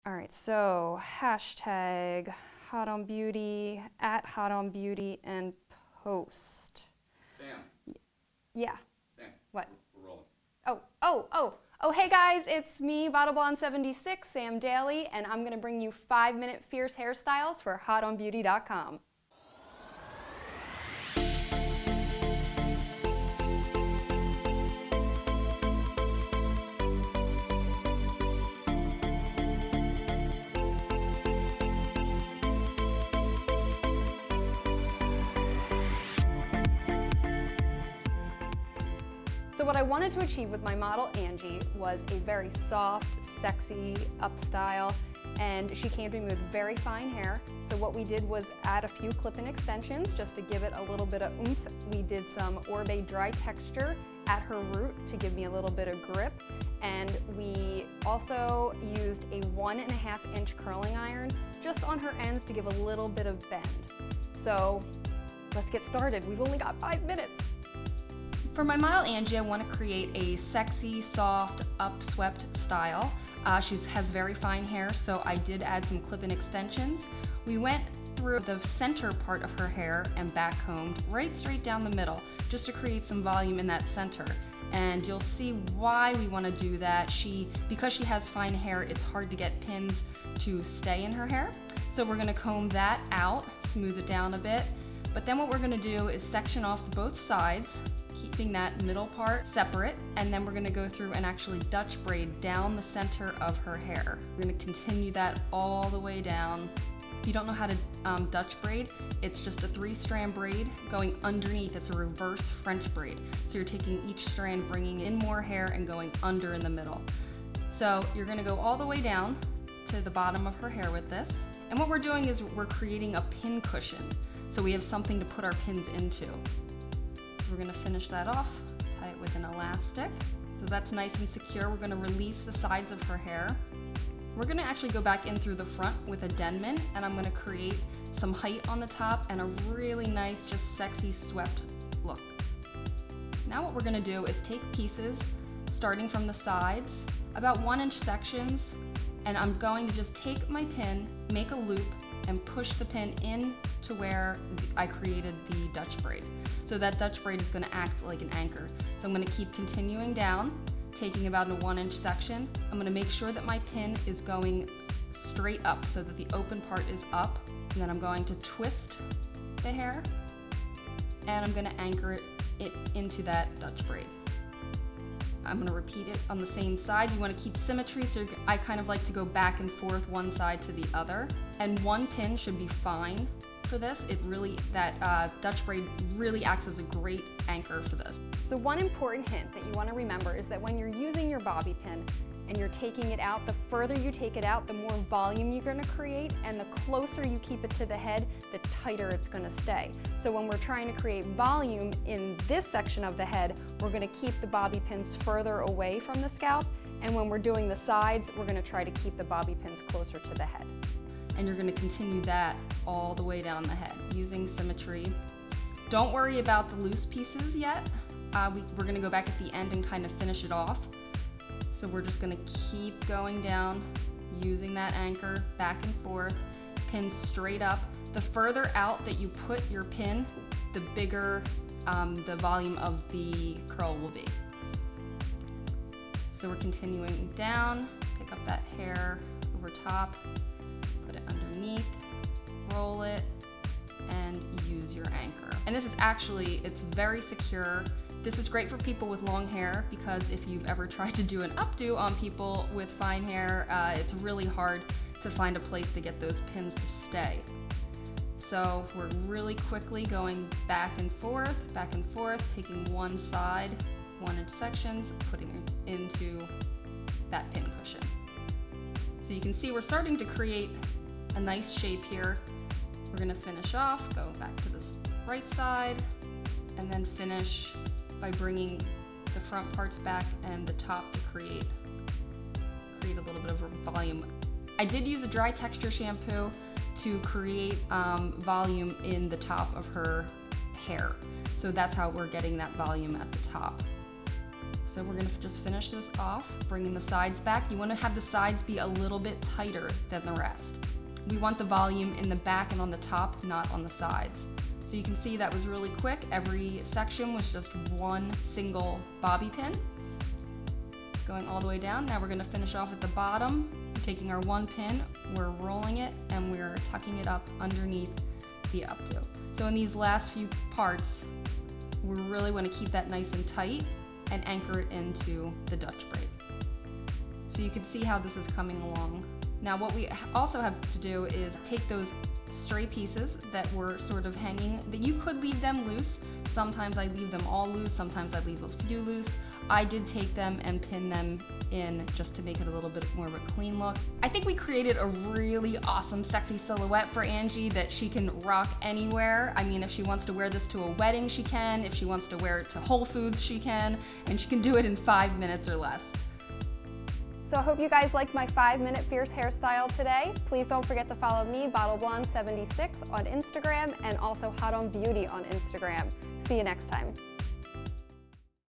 All right, so hashtag Hot on Beauty, at Hot on Beauty, and post. Sam. Yeah. Sam. What? We're rolling. Oh, hey guys, it's me, Bottle Blonde 76, Sam Daly, and I'm gonna bring you 5-minute fierce hairstyles for hotonbeauty.com. So what I wanted to achieve with my model, Angie, was a very soft, sexy up style, and she came to me with very fine hair. So what we did was add a few clip-in extensions just to give it a little bit of oomph. We did some Orbe dry texture at her root to give me a little bit of grip. And we also used a 1.5-inch curling iron just on her ends to give a little bit of bend. So let's get started. We've only got 5 minutes. For my model Angie, I want to create a sexy, soft, upswept style. She has very fine hair, so I did add some clip-in extensions. We went through the center part of her hair and back-combed right straight down the middle, just to create some volume in that center. And you'll see why we want to do that. Because she has fine hair, it's hard to get pins to stay in her hair. So we're going to comb that out, smooth it down a bit. But then what we're going to do is section off both sides, keeping that middle part separate, and then we're going to go through and actually Dutch braid down the center of her hair. We're going to continue that all the way down. If you don't know how to Dutch braid, it's just a 3-strand braid going underneath. It's a reverse French braid. So you're taking each strand, bringing in more hair, and going under in the middle. So you're going to go all the way down to the bottom of her hair with this. And what we're doing is we're creating a pin cushion. So we have something to put our pins into. We're going to finish that off, tie it with an elastic. So that's nice and secure. We're going to release the sides of her hair. We're going to actually go back in through the front with a Denman, and I'm going to create some height on the top and a really nice, just sexy swept look. Now what we're going to do is take pieces starting from the sides, about 1-inch sections, and I'm going to just take my pin, make a loop, and push the pin in to where I created the Dutch braid. So that Dutch braid is going to act like an anchor. So I'm going to keep continuing down, taking about a 1-inch section. I'm going to make sure that my pin is going straight up so that the open part is up. And then I'm going to twist the hair, and I'm going to anchor it into that Dutch braid. I'm going to repeat it on the same side. You want to keep symmetry, so I kind of like to go back and forth one side to the other. And one pin should be fine for this. That Dutch braid really acts as a great anchor for this. So one important hint that you want to remember is that when you're using your bobby pin and you're taking it out, the further you take it out, the more volume you're going to create, and the closer you keep it to the head, the tighter it's going to stay. So when we're trying to create volume in this section of the head, we're going to keep the bobby pins further away from the scalp, and when we're doing the sides, we're going to try to keep the bobby pins closer to the head. And you're going to continue that all the way down the head using symmetry. Don't worry about the loose pieces yet. We're going to go back at the end and kind of finish it off. So we're just going to keep going down using that anchor back and forth, pin straight up. The further out that you put your pin, the bigger the volume of the curl will be. So we're continuing down, pick up that hair over top, put it underneath, roll it, and use your anchor. And this is it's very secure. This is great for people with long hair, because if you've ever tried to do an updo on people with fine hair, it's really hard to find a place to get those pins to stay. So we're really quickly going back and forth, taking one side, 1-inch sections, putting it into that pin cushion. So you can see we're starting to create a nice shape here. We're going to finish off, go back to the right side, and then finish by bringing the front parts back and the top to create a little bit of volume. I did use a dry texture shampoo to create volume in the top of her hair. So that's how we're getting that volume at the top. So we're gonna just finish this off, bringing the sides back. You wanna have the sides be a little bit tighter than the rest. We want the volume in the back and on the top, not on the sides. So you can see that was really quick. Every section was just one single bobby pin. Going all the way down. Now we're gonna finish off at the bottom, taking our one pin, we're rolling it, and we're tucking it up underneath the updo. So in these last few parts, we really wanna keep that nice and tight and anchor it into the Dutch braid. So you can see how this is coming along. Now what we also have to do is take those stray pieces that were sort of hanging, that you could leave them loose. Sometimes I leave them all loose, sometimes I leave a few loose. I did take them and pin them in just to make it a little bit more of a clean look. I think we created a really awesome, sexy silhouette for Angie that she can rock anywhere. I mean, if she wants to wear this to a wedding, she can. If she wants to wear it to Whole Foods, she can. And she can do it in 5 minutes or less. So I hope you guys liked my 5-minute fierce hairstyle today. Please don't forget to follow me, BottleBlonde76 on Instagram, and also Hot on Beauty on Instagram. See you next time.